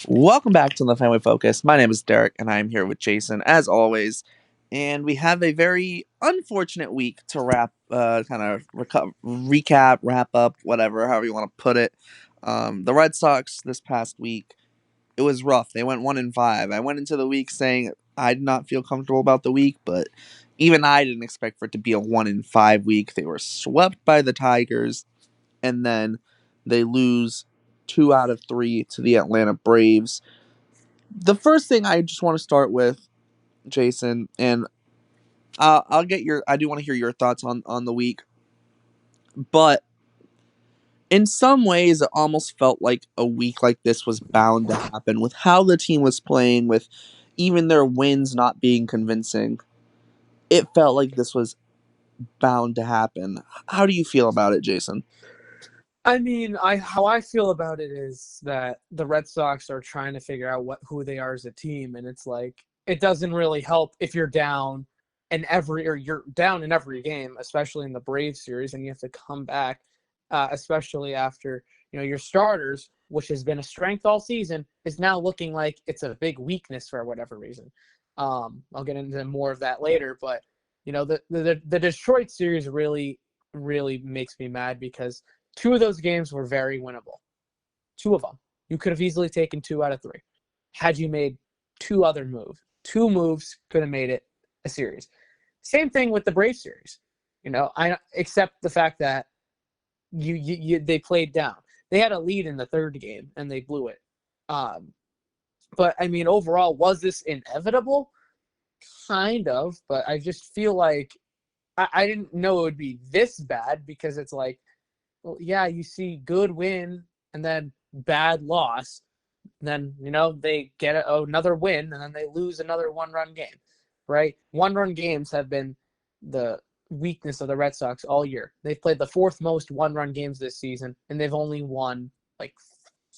Welcome back to the Family Focus. My name is Derek, and I'm here with Jason, as always. And we have a very unfortunate week to recap, wrap up, whatever, however you want to put it. The Red Sox this past week, it was rough. They went 1-5. I went into the week saying I did not feel comfortable about the week, but even I didn't expect for it to be a 1-5 week. They were swept by the Tigers, and then they lose 2 out of 3 to the Atlanta Braves. The first thing I just want to start with, Jason, and I'll get your. I do want to hear your thoughts on the week, but in some ways, it almost felt like a week like this was bound to happen with how the team was playing, with even their wins not being convincing. It felt like this was bound to happen. How do you feel about it, Jason? I mean, I how I feel about it is that the Red Sox are trying to figure out who they are as a team, and it's like it doesn't really help if you're down you're down in every game, especially in the Braves series, and you have to come back, especially after your starters, which has been a strength all season, is now looking like it's a big weakness for whatever reason. I'll get into more of that later, but the Detroit series really makes me mad because two of those games were very winnable. Two of them. You could have easily taken 2 out of 3. Had you made two other moves. Two moves could have made it a series. Same thing with the Brave series. I except the fact that they played down. They had a lead in the third game and they blew it. But I mean, overall, was this inevitable? Kind of, but I just feel like I didn't know it would be this bad because it's like, well, yeah, you see good win and then bad loss. And then, they get another win and then they lose another one-run game, right? One-run games have been the weakness of the Red Sox all year. They've played the fourth most one-run games this season, and they've only won like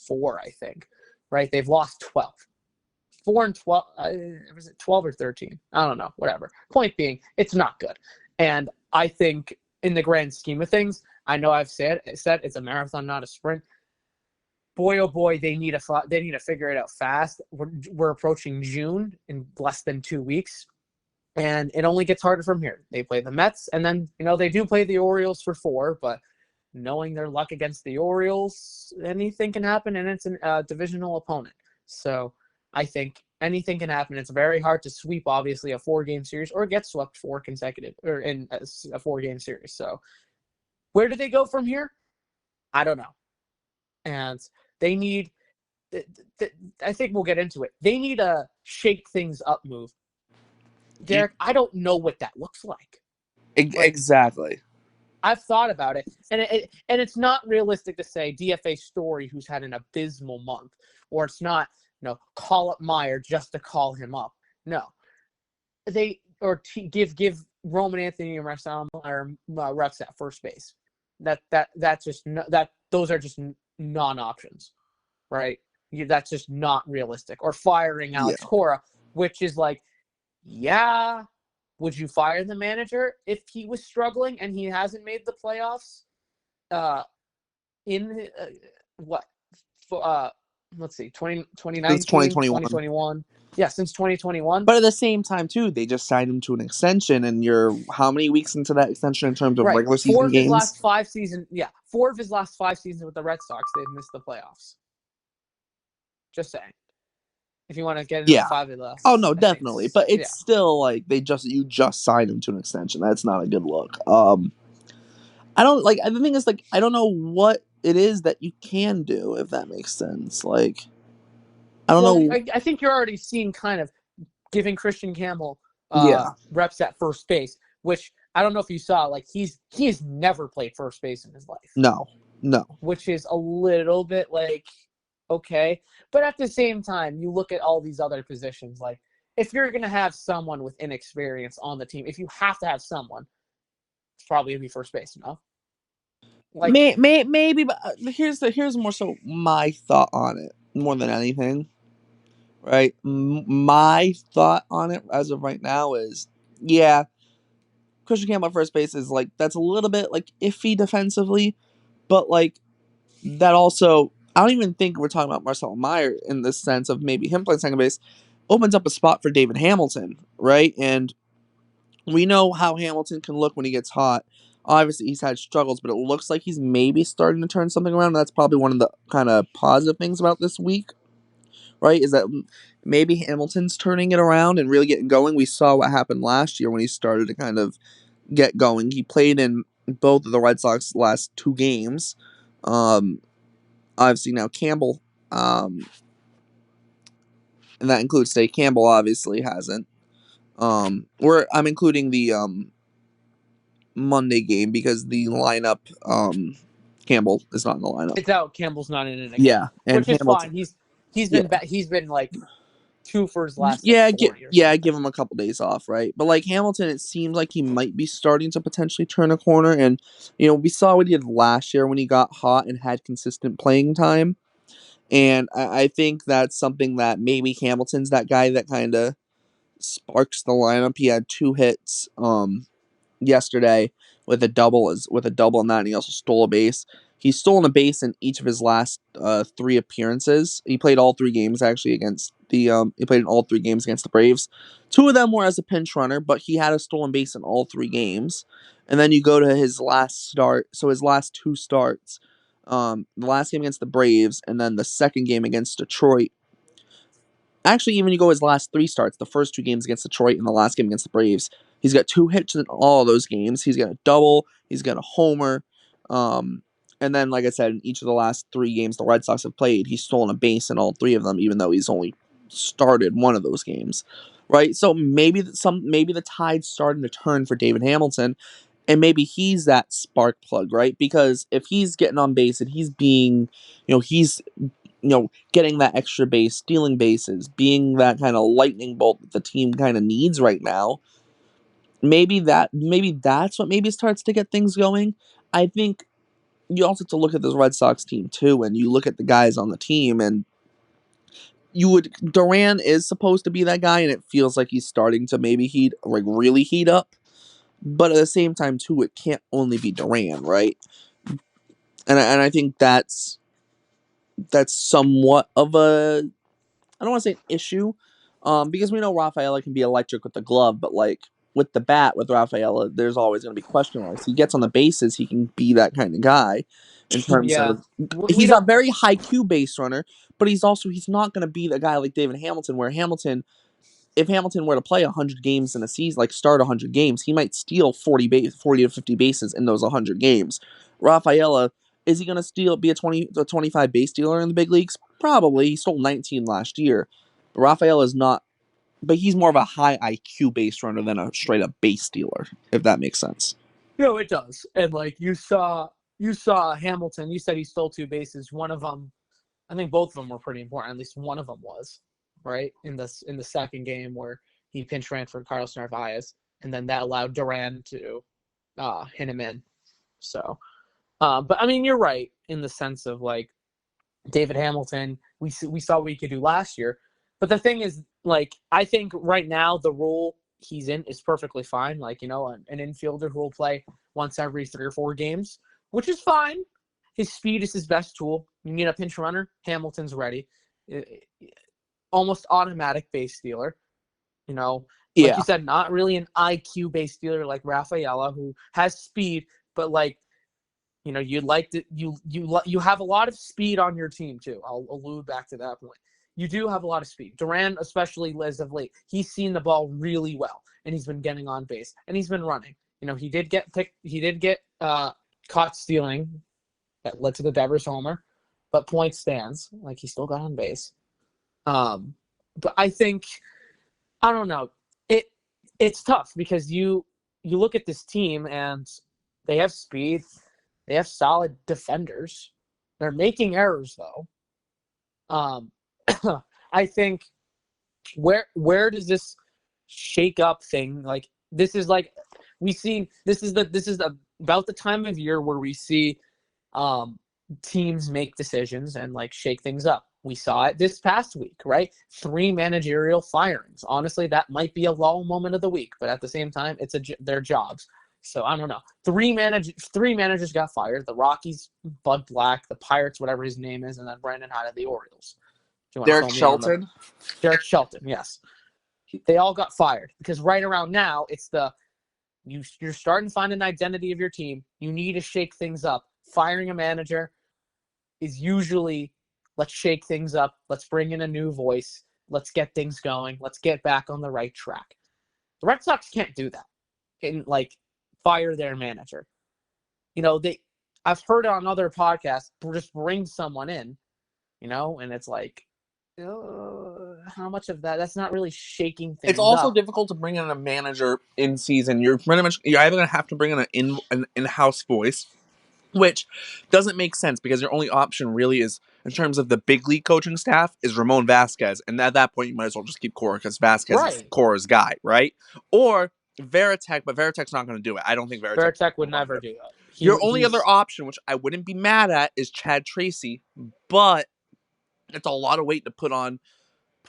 4, I think, right? They've lost 12. 4 and 12, was it 12 or 13? I don't know, whatever. Point being, it's not good. And I think in the grand scheme of things, I know I've said it's a marathon, not a sprint. Boy, oh boy, they need to figure it out fast. We're approaching June in less than 2 weeks, and it only gets harder from here. They play the Mets, and then they do play the Orioles for 4, but knowing their luck against the Orioles, anything can happen, and it's a divisional opponent. So I think anything can happen. It's very hard to sweep, obviously, a 4-game series or get swept 4 consecutive or in a 4-game series. So where do they go from here? I don't know. And they need, I think we'll get into it. They need a shake things up move. Derek, I don't know what that looks like. Exactly. I've thought about it, and it's not realistic to say DFA Story, who's had an abysmal month, or it's not, call up Meyer just to call him up. No, give Roman Anthony and Marcelo reps at first base. Those are just non-options, right? That's just not realistic. Or firing Alex Cora, which is like, yeah, would you fire the manager if he was struggling and he hasn't made the playoffs? Let's see, 2019, Since 2021. 2021. Yeah, since 2021. But at the same time, too, they just signed him to an extension, and you're how many weeks into that extension in terms of regular season Four of his games? last 5 seasons. Yeah, 4 of his last 5 seasons with the Red Sox, they've missed the playoffs. Just saying. If you want to get into 5 of the last. Oh no, definitely. But it's still like you just signed him to an extension. That's not a good look. I don't like. The thing is, like, I don't know what it is that you can do, if that makes sense. Like, I don't know. I think you're already seeing kind of giving Christian Campbell reps at first base, which I don't know if you saw. Like, he has never played first base in his life. No. Which is a little bit like, okay. But at the same time, you look at all these other positions. Like, if you're going to have someone with inexperience on the team, if you have to have someone, it's probably going to be first base, no? Like, maybe, but here's more so my thought on it more than anything. Right, my thought on it as of right now is, Christian Campbell at first base is that's a little bit iffy defensively, but that also I don't even think we're talking about Marcelo Meyer in the sense of maybe him playing second base opens up a spot for David Hamilton, right? And we know how Hamilton can look when he gets hot. Obviously, he's had struggles, but it looks like he's maybe starting to turn something around. That's probably one of the kind of positive things about this week, right? Is that maybe Hamilton's turning it around and really getting going. We saw what happened last year when he started to kind of get going. He played in both of the Red Sox last two games. Um, Obviously now Campbell, and that includes today. Campbell obviously hasn't. Where I'm including the Monday game because the lineup, Campbell is not in the lineup. It's out. Campbell's not in it again, Yeah, and which is Hamilton. fine. Yeah, He's been like two for his last like yeah, 40 or give something. him a couple days off, right? But like Hamilton, it seems like he might be starting to potentially turn a corner, and we saw what he did last year when he got hot and had consistent playing time, and I think that's something that maybe Hamilton's that guy that kind of sparks the lineup. He had two hits yesterday with a double in that, and he also stole a base. He's stolen a base in each of his last three appearances. He played all three games actually against the he played in all three games against the Braves. Two of them were as a pinch runner, but he had a stolen base in all three games. And then you go to his last start, so his last two starts, the last game against the Braves, and then the second game against Detroit. Actually, even you go his last three starts, the first two games against Detroit and the last game against the Braves, he's got two hits in all of those games. He's got a double, he's got a homer. Um, and then, like I said, in each of the last three games the Red Sox have played, he's stolen a base in all three of them, even though he's only started one of those games. Right? So maybe the tide's starting to turn for David Hamilton, and maybe he's that spark plug, right? Because if he's getting on base and he's being, he's getting that extra base, stealing bases, being that kind of lightning bolt that the team kind of needs right now. Maybe that's what maybe starts to get things going. I think you also have to look at this Red Sox team too, and you look at the guys on the team, and Duran is supposed to be that guy, and it feels like he's starting to maybe really heat up. But at the same time, too, it can't only be Duran, right? And I think that's somewhat of a I don't want to say an issue, because we know Rafaela can be electric with the glove, but like with the bat with Rafaela, there's always going to be question marks. He gets on the bases, he can be that kind of guy. In terms Yeah, of we he's a don't. very high Q base runner, but he's not going to be the guy like David Hamilton, where if Hamilton were to play 100 games in a season, like start 100 games, he might steal 40 to 50 bases in those 100 games. Rafaela, is he going to be a 25 base stealer in the big leagues? Probably. He stole 19 last year. But Rafaela is not, but he's more of a high IQ base runner than a straight up base stealer, if that makes sense. No, it does. And like you saw Hamilton. You said he stole two bases. One of them, I think both of them were pretty important. At least one of them was right in the second game where he pinch ran for Carlos Narvaez, and then that allowed Duran to hit him in. So, but I mean, you're right in the sense of like David Hamilton. We saw what he could do last year, but the thing is, like, I think right now the role he's in is perfectly fine. Like, an infielder who will play once every 3 or 4 games, which is fine. His speed is his best tool. You need a pinch runner, Hamilton's ready. Almost automatic base stealer. Like Yeah. you said, not really an IQ base stealer like Rafaela, who has speed, but like you'd like to you have a lot of speed on your team too. I'll allude back to that point. You do have a lot of speed. Duran, especially as of late, he's seen the ball really well, and he's been getting on base, and he's been running. He did get picked. He did get caught stealing that led to the Devers homer, but point stands. Like he still got on base. But I don't know. It's tough because you look at this team and they have speed, they have solid defenders. They're making errors though. Um, I think where does this shake up thing like this is like we see about the time of year where we see um, teams make decisions and like shake things up. We saw it this past week, right? 3 managerial firings. Honestly, that might be a lull moment of the week, but at the same time, it's their jobs. So I don't know. Three managers got fired. The Rockies, Bud Black, the Pirates, whatever his name is, and then Brandon Hyde of the Orioles. If you want to Derek fill me in on the Shelton. Derek Shelton, yes. They all got fired because right around now it's you're starting to find an identity of your team. You need to shake things up. Firing a manager is usually let's shake things up. Let's bring in a new voice. Let's get things going. Let's get back on the right track. The Red Sox can't do that and like fire their manager. I've heard on other podcasts just bring someone in, and it's like how much of that's not really shaking It's things also up. difficult to bring in a manager in season. You're either gonna have to bring in an in-house voice, which doesn't make sense because your only option really is in terms of the big league coaching staff is Ramon Vasquez, and at that point you might as well just keep Cora because Vasquez is Right. Cora's guy, right? Or Veritek, but Veritek's not going to do it. I don't think Veritek Veritek would will want to do never it. do that. Your only other He's option, which I wouldn't be mad at, is Chad Tracy, but it's a lot of weight to put on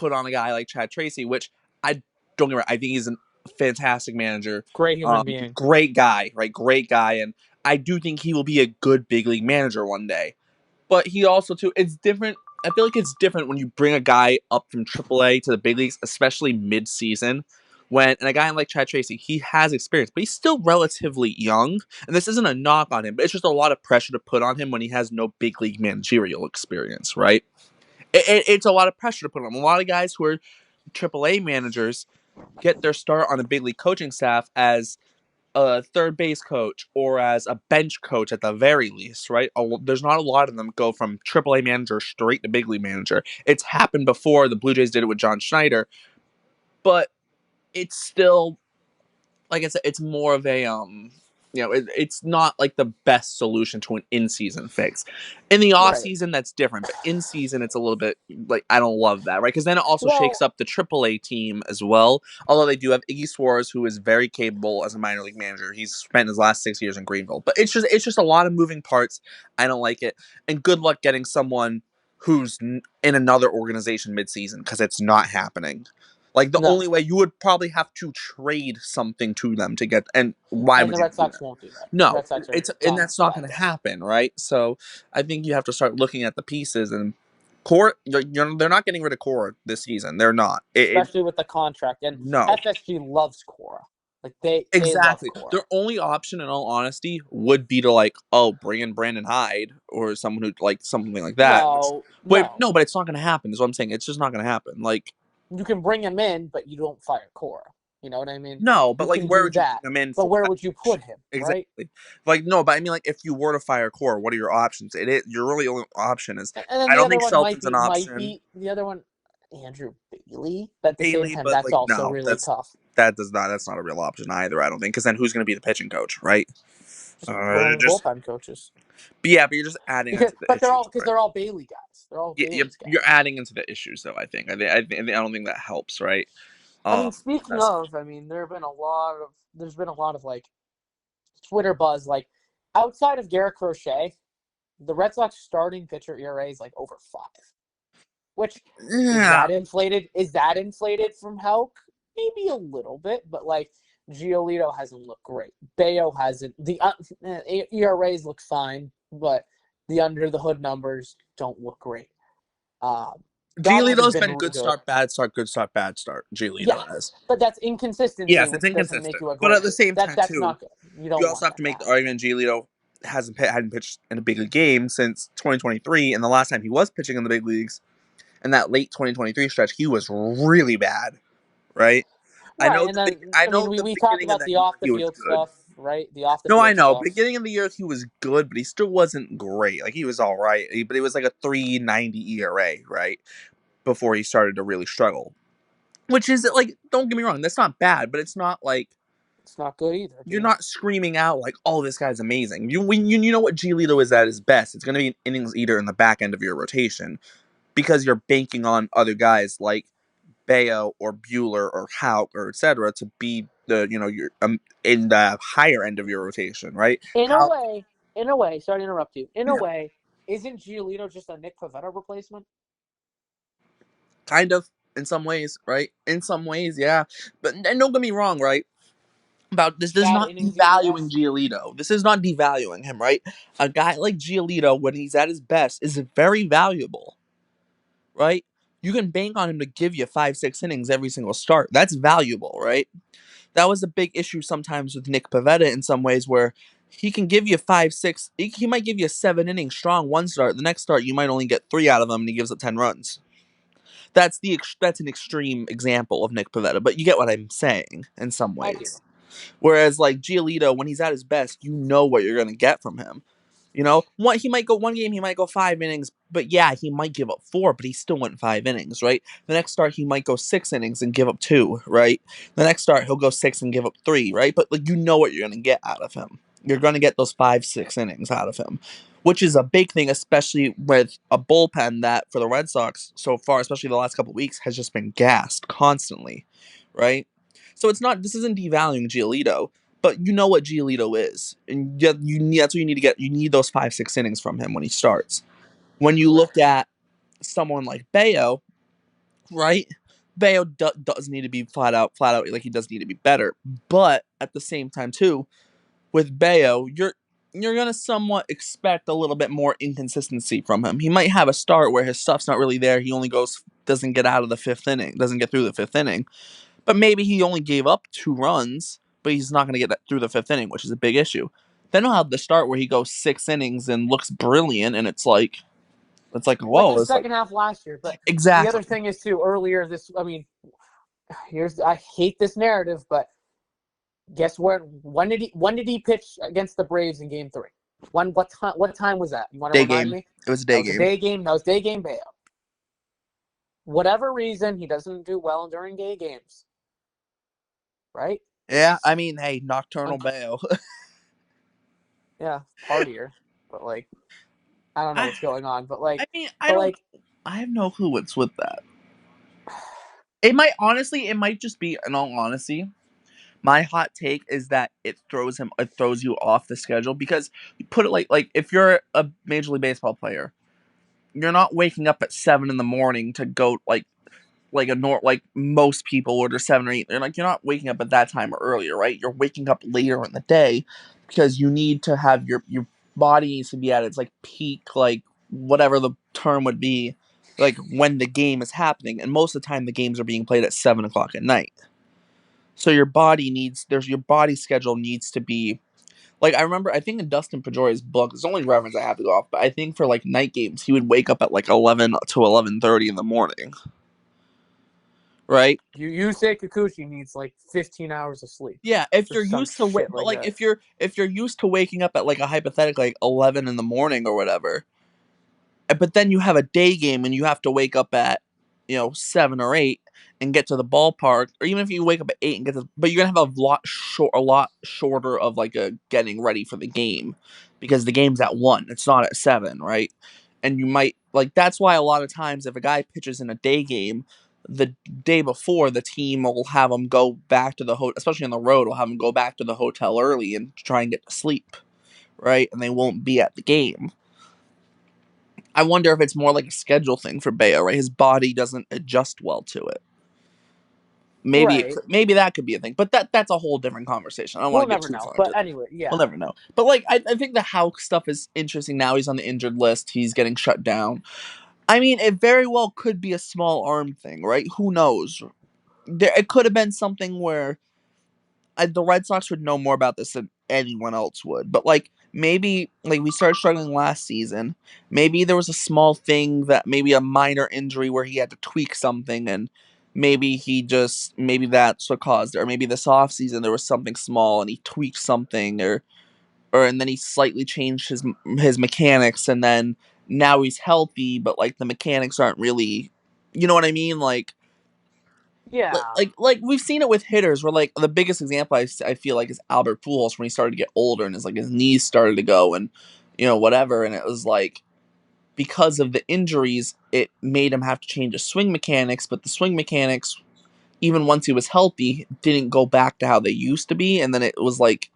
a guy like Chad Tracy, which I don't get me wrong, I think he's a fantastic manager. great human being. Great guy, right? Great guy. And I do think he will be a good big league manager one day. But he also, too, it's different. I feel like it's different when you bring a guy up from AAA to the big leagues, especially mid-season. And a guy like Chad Tracy, he has experience, but he's still relatively young. And this isn't a knock on him, but it's just a lot of pressure to put on him when he has no big league managerial experience, right? It's a lot of pressure to put on him. A lot of guys who are AAA managers get their start on a big league coaching staff as a third base coach or as a bench coach at the very least, right? There's not a lot of them go from AAA manager straight to big league manager. It's happened before. The Blue Jays did it with John Schneider, but it's still, like I said, it's more of a it's not like the best solution to an in-season fix. In the off Right. season, that's different, but in season, it's a little bit like I don't love that, right? Because then it also shakes Well, up the AAA team as well. Although they do have Iggy Suarez, who is very capable as a minor league manager. He's spent his last 6 years in Greenville, but it's just a lot of moving parts. I don't like it, and good luck getting someone who's in another organization mid-season because it's not happening. Like the no. only way you would probably have to trade something to them to get, and why And would the you Red do Sox that? won't do that. No, Red Sox are and done that's not by going to this. happen, right? So I think you have to start looking at the pieces and core. They're not getting rid of core this season. They're not. Especially with the contract. And No, FSG loves Cora. Like they love exactly. Cora. Their only option, in all honesty, would be to bring in Brandon Hyde or someone who like something like that. No, But no. no, but it's not going to happen. Is what I'm saying. It's just not going to happen. Like You can bring him in, but you don't fire Cora. You know what I mean? no, but You like can where do would you that. bring him in But for? where would you put him, right? Exactly. Like no, but I mean, like if you were to fire Core, what are your options? Your really only option is And then I the don't other think one might Shelton's an be might option. be the other one, Andrew Bailey. But at the same Bailey, time, but that's like also no, really tough. that's not a real option either. I don't think because then who's going to be the pitching coach, right? One of the Just bullpen coaches. but yeah, but you're just adding Because into the but they're issues, all because right? they're all Bailey guys. They're all Bailey's You're guys. adding into the issues, though. I don't think that helps, right? I mean, The speaking message. of, there's been a lot of like Twitter buzz, like outside of Garrett Crochet, the Red Sox starting pitcher ERA is like over 5. Which is Yeah, that inflated? Is that inflated from Helk? Maybe a little bit, but like Giolito hasn't looked great. Bayo hasn't. The ERAs look fine, but the under the hood numbers don't look great. Donald has Giolito's been been really good good. start, bad start, good start, bad start. Yeah, Giolito has. but that's inconsistency, Yes, it's which doesn't make inconsistent, you a but at great. the same time That's too, not good. You don't you also want have to that to make the happen. argument Giolito hadn't pitched in a big league game since 2023, and the last time he was pitching in the big leagues in that late 2023 stretch, he was really bad, right? Right, and then I I mean know we the we talked beginning of about that the year off the he was field good. stuff, right? The off the No, I field know. stuff. Beginning of the year he was good, but he still wasn't great. Like he was all right, but it was like a 3.90 ERA, right? Before he started to really struggle. Which is like, don't get me wrong, that's not bad, but it's not like It's not good either, you're dude. not screaming out like, "Oh, this guy's amazing." You know what Giolito is at his best. It's going to be an innings eater in the back end of your rotation because you're banking on other guys like Bayo or Bueller or Hauk or etc. to be the your in the higher end of your rotation, right? In a How way, sorry to interrupt you. In a yeah, way, isn't Giolito just a Nick Pavetta replacement? kind of in some ways, right? In some ways, yeah. But and don't get me wrong, right? about this. This is bad not innings devaluing EPS. Giolito. This is not devaluing him, right? A guy like Giolito, when he's at his best, is very valuable, right? You can bank on him to give you 5, 6 innings every single start. That's valuable, right? That was a big issue sometimes with Nick Pivetta in some ways, where he can give you 5, 6. He might give you a 7 inning strong one start. The next start, you might only get 3 out of him, and he gives up 10 runs. That's an extreme example of Nick Pivetta, but you get what I'm saying in some I do. ways. Whereas like Giolito, when he's at his best, you know what you're gonna get from him. You know, he might go one game, he might go 5 innings, but yeah, he might give up 4, but he still went 5 innings, right? The next start he might go 6 innings and give up 2, right? The next start he'll go 6 and give up 3, right? But like you know what you're gonna get out of him. You're gonna get those 5, 6 innings out of him, which is a big thing, especially with a bullpen that for the Red Sox so far, especially the last couple of weeks, has just been gassed constantly, right? So it's not. This isn't devaluing Giolito, but you know what Giolito is, and that's what you need to get. You need those 5, 6 innings from him when he starts. When you look Correct. at someone like Bayo, right? Bayo does need to be flat out like he does need to be better. But at the same time, too, with Bayo, you're gonna somewhat expect a little bit more inconsistency from him. He might have a start where his stuff's not really there. He only doesn't get out of the 5th inning, doesn't get through the 5th inning, but maybe he only gave up 2 runs, but he's not going to get that through the 5th inning, which is a big issue. Then he'll have the start where he goes 6 innings and looks brilliant, and it's like Like whoa, the it's like second half last year. But the exactly other thing is too earlier this. I mean, I hate this narrative, but guess where? When did he pitch against the Braves in Game 3? When? What time was that? You want to day remind game. me? It was a That day was a game. day game. That was day game Bayo. Whatever reason, he doesn't do well during day games, right? Yeah, It's I mean, hey, nocturnal Bayo. yeah, partier, but like I don't know I what's going on, I mean, I but don't. like I have no clue what's with that. It might just be, in all honesty, my hot take is that it throws you off the schedule because you put it like if you're a Major League Baseball player, you're not waking up at 7 in the morning to go like most people would, or 7 or 8. They're like you're not waking up at that time or earlier, right? You're waking up later in the day because you need to have your body needs to be at its like peak, like whatever the term would be, like when the game is happening. And most of the time the games are being played at 7 o'clock at night. So your body schedule needs to be like I remember. I think in Dustin Pedroia's book, it's the only reference I have to go off. But I think for like night games, he would wake up at like 11 to 11:30 in the morning, right? you say Kikuchi needs like 15 hours of sleep Yeah, if or you're some used to shit but like like that. if you're used to waking up at like a hypothetical like 11 in the morning or whatever, but then you have a day game and you have to wake up at 7 or 8 and get to the ballpark, or even if you wake up at 8 and get to, but you're gonna have a lot shorter of like a getting ready for the game because the game's at 1, it's not at 7, right? And you might like that's why a lot of times if a guy pitches in a day game, the day before the team will have him go back to the hotel, especially on the road, will have him go back to the hotel early and try and get to sleep, right? And they won't be at the game. I wonder if it's more like a schedule thing for Bayo, right? His body doesn't adjust well to it. Right. Maybe that could be a thing, but that's a whole different conversation. I don't want We'll to get never too know. far into But that. anyway, We'll yeah. never know. But like, I think the Houck stuff is interesting. Now he's on the injured list. He's getting shut down. I mean, it very well could be a small arm thing, right? Who knows? It could have been something where the Red Sox would know more about this than anyone else would. But like maybe like we started struggling last season. Maybe there was a small thing that maybe a minor injury where he had to tweak something, and maybe that's what caused it. Or maybe this off season there was something small and he tweaked something, or and then he slightly changed his mechanics, and then now he's healthy, but like the mechanics aren't really, you know what I mean? Yeah. Like we've seen it with hitters where like the biggest example I feel like is Albert Pujols when he started to get older and his knees started to go and whatever, and it was like because of the injuries it made him have to change his swing mechanics, but the swing mechanics even once he was healthy didn't go back to how they used to be, and then it was like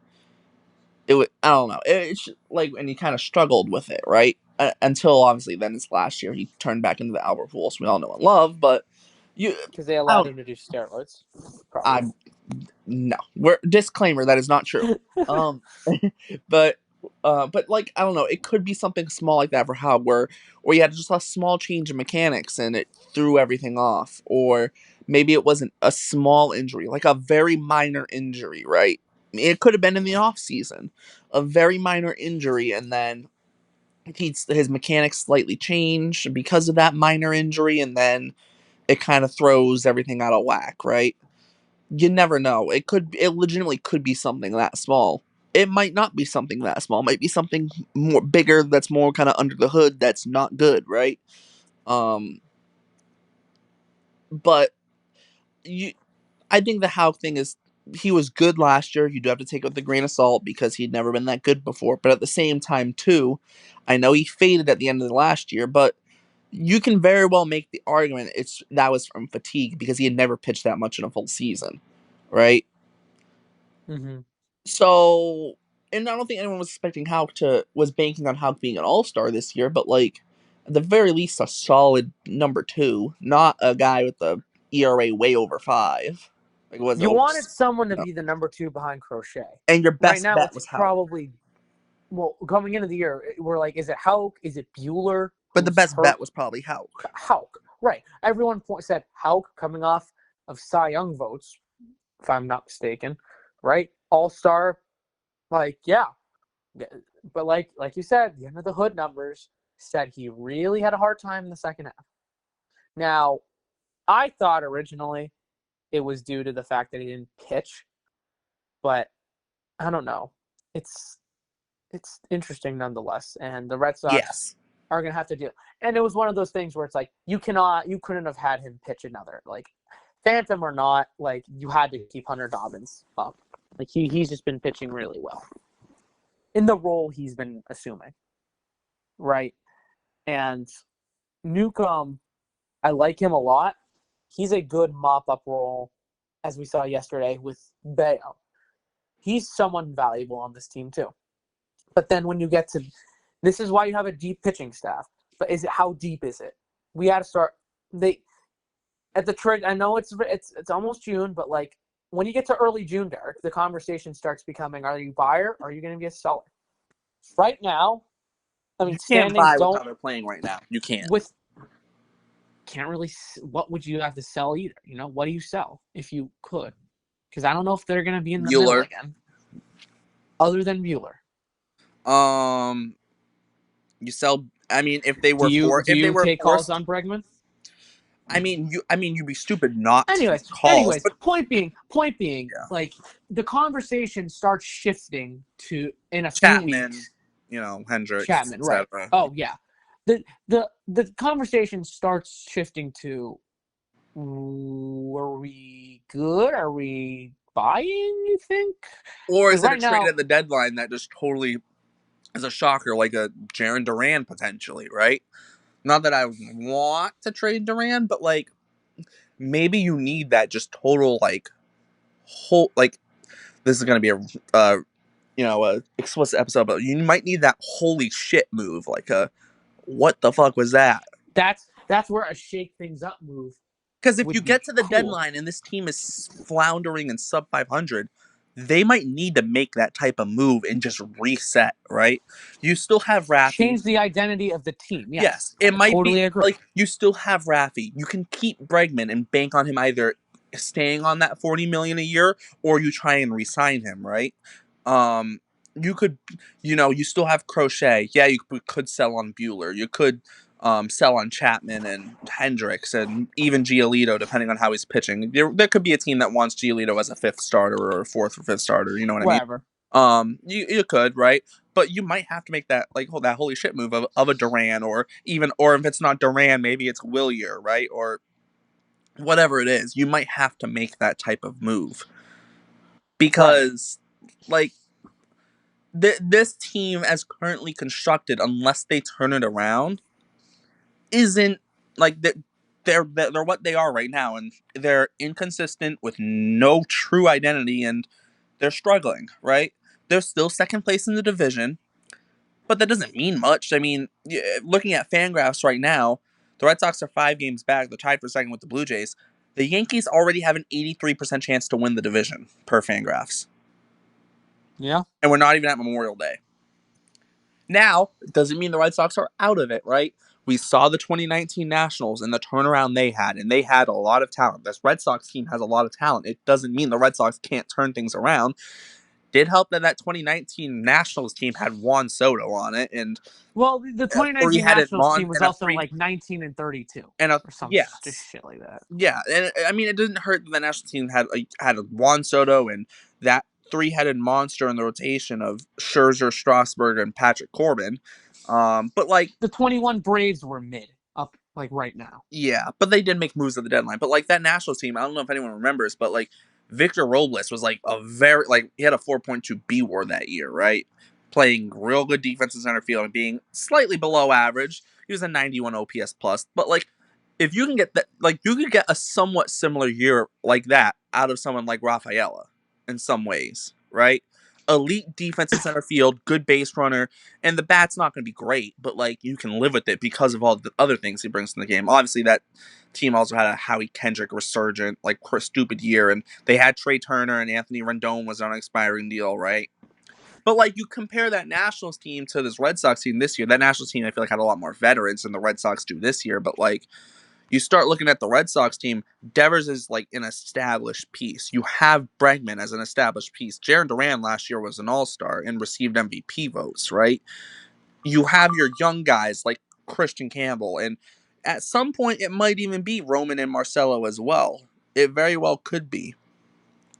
I don't know, it's like, and he kind of struggled with it, right? Until obviously then this last year he turned back into the Albert Pujols we all know and love, but you Because they I allowed don't him to do steroids. I Probably. No, we're disclaimer that is not true. Um, but but like I don't know, it could be something small like that for how where you had just a small change in mechanics and it threw everything off, or maybe it wasn't a small injury, like a very minor injury, right? It could have been in the off season, a very minor injury, and then his mechanics slightly changed because of that minor injury, and then it kind of throws everything out of whack, right? You never know. It legitimately could be something that small. It might not be something that small. It might be something more bigger that's more kind of under the hood that's not good, right? Um but you I think the Houck thing is he was good last year. You do have to take it with a grain of salt because he'd never been that good before. But at the same time too, I know he faded at the end of the last year, but you can very well make the argument that was from fatigue because he had never pitched that much in a full season, right? Mm-hmm. So, and I don't think anyone was expecting Houck was banking on Houck being an all star this year, but like at the very least a solid number two, not a guy with the ERA way over 5. Like was You over, wanted someone to no. be the number two behind Crochet. And your Right best now, bet it's was Houck, probably well coming into the year. We're like, is it Hauk? Is it Bueller but the who's best hurt? bet was probably Houck. Hauk, right? Everyone said Hauk coming off of Cy Young votes, if I'm not mistaken, right? All Star, like yeah, but like you said, the end of the hood numbers said he really had a hard time in the second half. Now, I thought originally it was due to the fact that he didn't pitch, but I don't know. It's it's interesting nonetheless, and the Red Sox Yes. are gonna have to deal. And it was one of those things where it's like you couldn't have had him pitch another like Phantom or not. Like you had to keep Hunter Dobbins up. Like he's just been pitching really well in the role he's been assuming, right? And Newcomb, I like him a lot. He's a good mop up role, as we saw yesterday with Bayo. He's someone valuable on this team too. But then when you get to this is why you have a deep pitching staff. But is it how deep is it? We got to start they at the trade. I know it's almost June, but like when you get to early June, Derek, the conversation starts becoming: Are you buyer? Or are you going to be a seller? Right now, I mean, You can't standings buy with don't how they're playing right now. You can't. with can't really. What would you have to sell either? You know, what do you sell if you could? Because I don't know if they're going to be in the middle Bueller. again, other than Bueller. Um, you sell. I mean, Do if they you were take calls forced, on Bregman? I mean, you'd be stupid not to Anyways, take calls. anyways, But point being, yeah, like the conversation starts shifting to in a few Chapman, weeks. Hendricks, Chapman, right? etc. Oh yeah, the conversation starts shifting to: Are we good? Are we buying? You think? Or Because is it a right trade now, at the deadline that just totally is a shocker, like a Jaron Duran potentially, right? Not that I want to trade Duran, but like maybe you need that just total whole like this is gonna be a explicit episode, but you might need that holy shit move, like a what the fuck was that? that's where a shake things up move Because if you would get be to the cool. deadline and this team is floundering in sub 500, they might need to make that type of move and just reset, right? You still have Rafi. Change the identity of the team. Yes, Yes, it I might be totally agree. like you still have Rafi. You can keep Bregman and bank on him either staying on that 40 million a year or you try and resign him, right? Um you could you still have Crochet. Yeah, could sell on Bueller. You could sell on Chapman and Hendricks and even Giolito depending on how he's pitching. There could be a team that wants Giolito as a fifth starter or a fourth or fifth starter, you know what I mean? Whatever. You could, right? But you might have to make that that holy shit move of a Duran or if it's not Duran, maybe it's Willier, right? Or whatever it is, you might have to make that type of move Right. because like this team as currently constructed, unless they turn it around, isn't like they're what they are right now, and they're inconsistent with no true identity, and they're struggling, right? They're still second place in the division. But that doesn't mean much. I mean, looking at Fangraphs right now, the Red Sox are 5 games back. They're tied for second with the Blue Jays. The Yankees already have an 83% chance to win the division per Fangraphs. Yeah. And we're not even at Memorial Day. Now, it doesn't mean the Red Sox are out of it, right? We saw the 2019 Nationals and the turnaround they had, and they had a lot of talent. This Red Sox team has a lot of talent. It doesn't mean the Red Sox can't turn things around. Did help that 2019 Nationals team had Juan Soto on it, and Well, the a 2019 three-headed Nationals team mon was and a also three like 19-32 and a or some just yes, shit like that. yeah, and I mean it didn't hurt that the national team had a Juan Soto and that three-headed monster in the rotation of Scherzer, Strasburg, and Patrick Corbin. But like The 21 Braves were mid up like right now. yeah, but they did make moves at the deadline. But like that Nationals team, I don't know if anyone remembers, but like Victor Robles was like a very like he had a 4.2 B WAR that year, right? Playing real good defense in center field and being slightly below average. He was a 91 OPS plus, but like if you can get that, like you could get a somewhat similar year like that out of someone like Rafaela in some ways, right? Elite defense in center field, good base runner, and the bat's not going to be great, but like you can live with it because of all the other things he brings to the game. Obviously, that team also had a Howie Kendrick resurgent, like stupid year, and they had Trey Turner and Anthony Rendon was on an expiring deal, right? But like you compare that Nationals team to this Red Sox team this year, that Nationals team I feel like had a lot more veterans than the Red Sox do this year. But like you start looking at the Red Sox team, Devers is like an established piece. You have Bregman as an established piece. Jaron Duran last year was an all-star and received MVP votes, right? You have your young guys like Christian Campbell, and at some point it might even be Roman and Marcelo as well. It very well could be.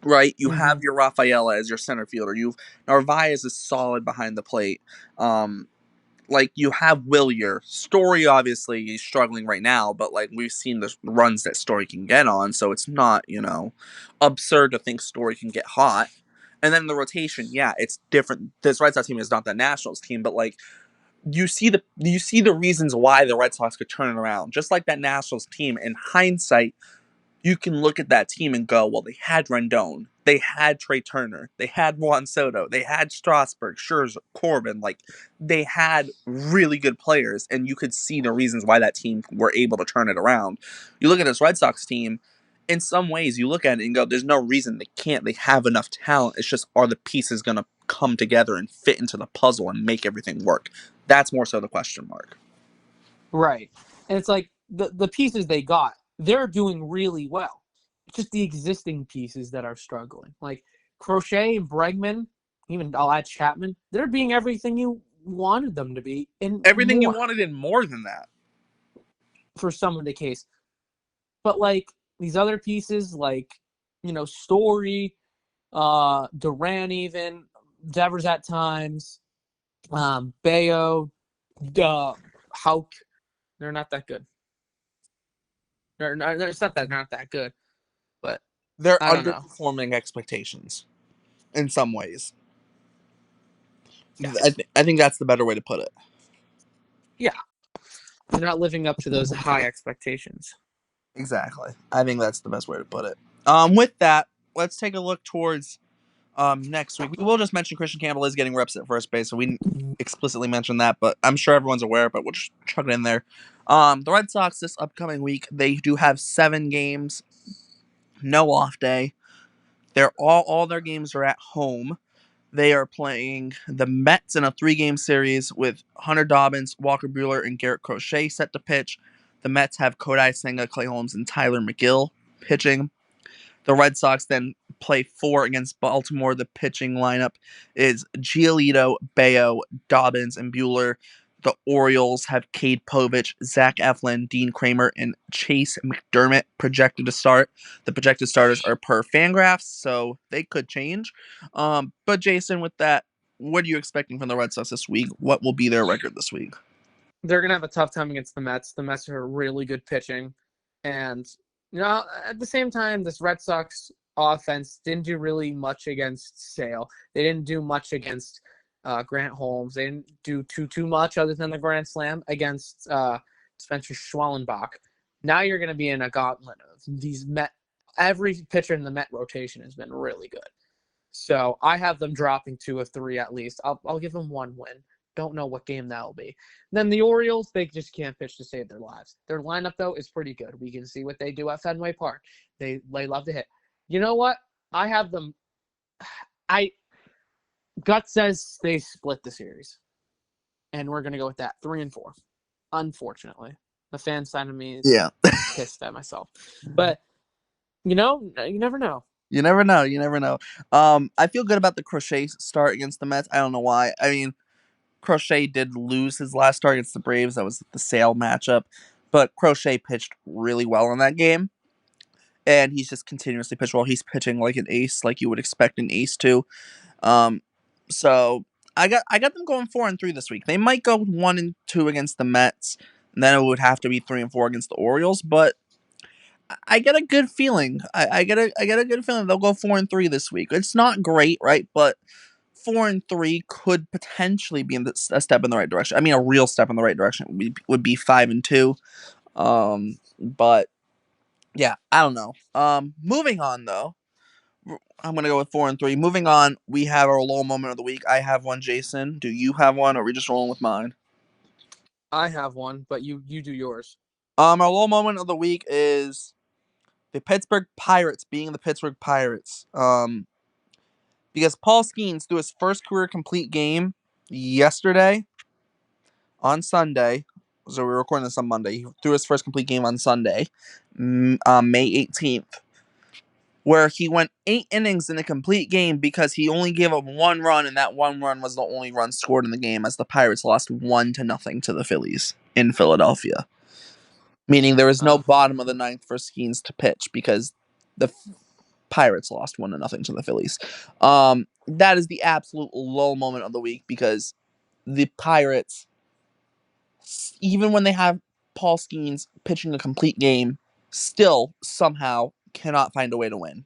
Right, you have Mm-hmm. your Rafaela as your center fielder. You've Narvaez is solid behind the plate. Like you have Willier. Story obviously he's struggling right now, but like we've seen the runs that Story can get on, so it's not, absurd to think Story can get hot. And then the rotation, yeah, it's different. This Red Sox team is not the Nationals team, but like you see the reasons why the Red Sox could turn it around. Just like that Nationals team, in hindsight, you can look at that team and go, well, they had Rendon, they had Trey Turner, they had Juan Soto, they had Strasburg, Scherzer, Corbin. Like, they had really good players, and you could see the reasons why that team were able to turn it around. You look at this Red Sox team, in some ways, you look at it and go, there's no reason they can't. They have enough talent. It's just, are the pieces going to come together and fit into the puzzle and make everything work? That's more so the question mark. Right. And it's like the pieces they got, they're doing really well. It's just the existing pieces that are struggling. Like Crochet and Bregman, even I'll add Chapman, they're being everything you wanted them to be and Everything you more wanted and more than that. for some of the case. But like these other pieces, like, Story, Duran even, Devers at times, Bayo, Hauk, they're not that good. It's not that they're not that good, but They're I don't know. underperforming expectations in some ways. I, Yes. th- I think that's the better way to put it. Yeah. They're not living up to those high expectations. Exactly. I think that's the best way to put it. With that, let's take a look towards next week. We will just mention Christian Campbell is getting reps at first base, so we didn't explicitly mention that, but I'm sure everyone's aware. But we'll just chuck it in there. The Red Sox this upcoming week, they do have 7 games, no off day. They're all their games are at home. They are playing the Mets in a 3-game series with Hunter Dobbins, Walker Buehler, and Garrett Crochet set to pitch. The Mets have Kodai Senga, Clay Holmes, and Tyler McGill pitching. The Red Sox then play 4 against Baltimore. The pitching lineup is Giolito, Bayo, Dobbins, and Buehler. The Orioles have Cade Povich, Zach Eflin, Dean Kramer, and Chase McDermott projected to start. The projected starters are per Fangraphs, so they could change. But Jason, with that, what are you expecting from the Red Sox this week? What will be their record this week? They're gonna have a tough time against the Mets. The Mets are really good pitching, and at the same time, this Red Sox offense didn't do really much against Sale. They didn't do much against Grant Holmes. They didn't do too much other than the grand slam against Spencer Schwellenbach. Now you're gonna be in a gauntlet of these Met. Every pitcher in the Met rotation has been really good. So I have them dropping 2 of 3 at least. I'll give them 1 win. don't know what game that'll be. Then the Orioles, they just can't pitch to save their lives. Their lineup, though, is pretty good. We can see what they do at Fenway Park. They love to hit. You know what? I have them. I gut says they split the series, and we're gonna go with that 3-4. Unfortunately, the fan side of me is Yeah. pissed at myself, but you know, you never know. You never know. You never know. I feel good about the Crochet start against the Mets. I don't know why. I mean, Crochet did lose his last start against the Braves. That was the Sale matchup. But Crochet pitched really well in that game. And he's just continuously pitched well. He's pitching like an ace, like you would expect an ace to. Um, so I got them going 4-3 this week. They might go 1-2 against the Mets. And then it would have to be 3-4 against the Orioles. But I get a good feeling. I get a good feeling they'll go 4-3 this week. It's not great, right? But 4-3 could potentially be a step in the right direction. I mean, a real step in the right direction would be 5-2. But yeah, I don't know. Moving on though, I'm gonna go with 4-3. Moving on, we have our low moment of the week. I have one. Jason, do you have one? Or are we just rolling with mine? I have one, but you do yours. Our low moment of the week is the Pittsburgh Pirates being the Pittsburgh Pirates. Because Paul Skeens threw his first career complete game yesterday on Sunday. So we're recording this on Monday. He threw his first complete game on Sunday, May 18th, where he went 8 innings in a complete game because he only gave up 1 run, and that 1 run was the only run scored in the game as the Pirates lost 1-0 to the Phillies in Philadelphia. Meaning there was no bottom of the ninth for Skeens to pitch because the Pirates lost 1-0 to the Phillies. That is the absolute low moment of the week because the Pirates, even when they have Paul Skeens pitching a complete game, still somehow cannot find a way to win.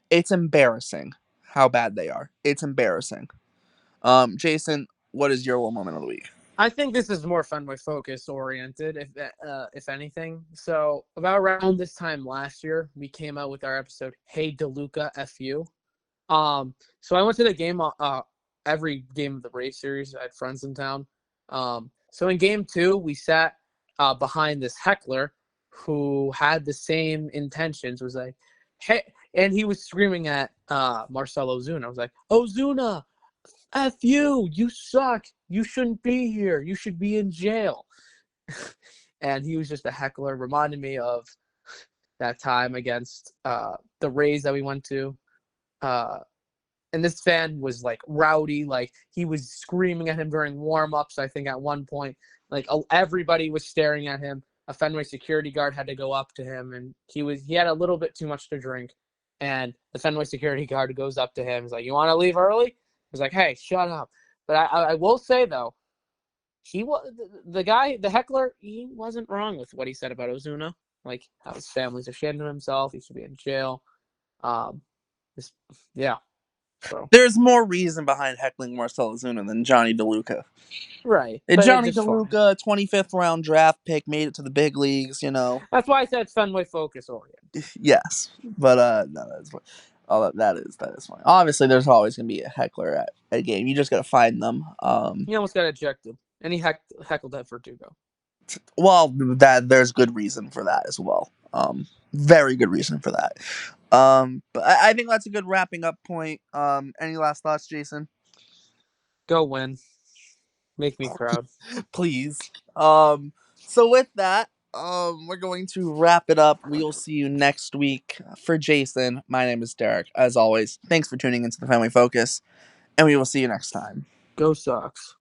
It's embarrassing how bad they are. It's embarrassing. Jason, what is your low moment of the week? I think this is more Fenway focus oriented, if anything. So about around this time last year, we came out with our episode "Hey DeLuca Fu." So I went to the game, every game of the Braves series. I had friends in town. So in game 2, we sat behind this heckler who had the same intentions. Was like, hey, and he was screaming at Marcelo Ozuna. I was like, Ozuna, F you, you suck. You shouldn't be here. You should be in jail. And he was just a heckler. Reminded me of that time against the Rays that we went to. And this fan was like rowdy. Like he was screaming at him during warm-ups, I think at one point. Like everybody was staring at him. A Fenway security guard had to go up to him, and he had a little bit too much to drink. And the Fenway security guard goes up to him. He's like, "You want to leave early?" He's like, "Hey, shut up." But I will say though, he was the guy, the heckler. He wasn't wrong with what he said about Ozuna. Like how his family's ashamed of himself. He should be in jail. Um, this, yeah. So There's more reason behind heckling Marcelo Ozuna than Johnny DeLuca. right, And but it's Johnny just funny. DeLuca, 25th round draft pick, made it to the big leagues. That's why I said Fenway focus oriented. Yes, but no, that's fine. Oh, that is fine. Obviously, there's always gonna be a heckler at a game. You just gotta find them. He almost got ejected, and he heckled that Verdugo. Well, that there's good reason for that as well. Very good reason for that. But I think that's a good wrapping up point. Any last thoughts, Jason? Go win, make me proud. Please. So with that, we're going to wrap it up. We'll see you next week. For Jason, my name is Derek. As always, thanks for tuning into the Family Focus, and we will see you next time. Go Sox.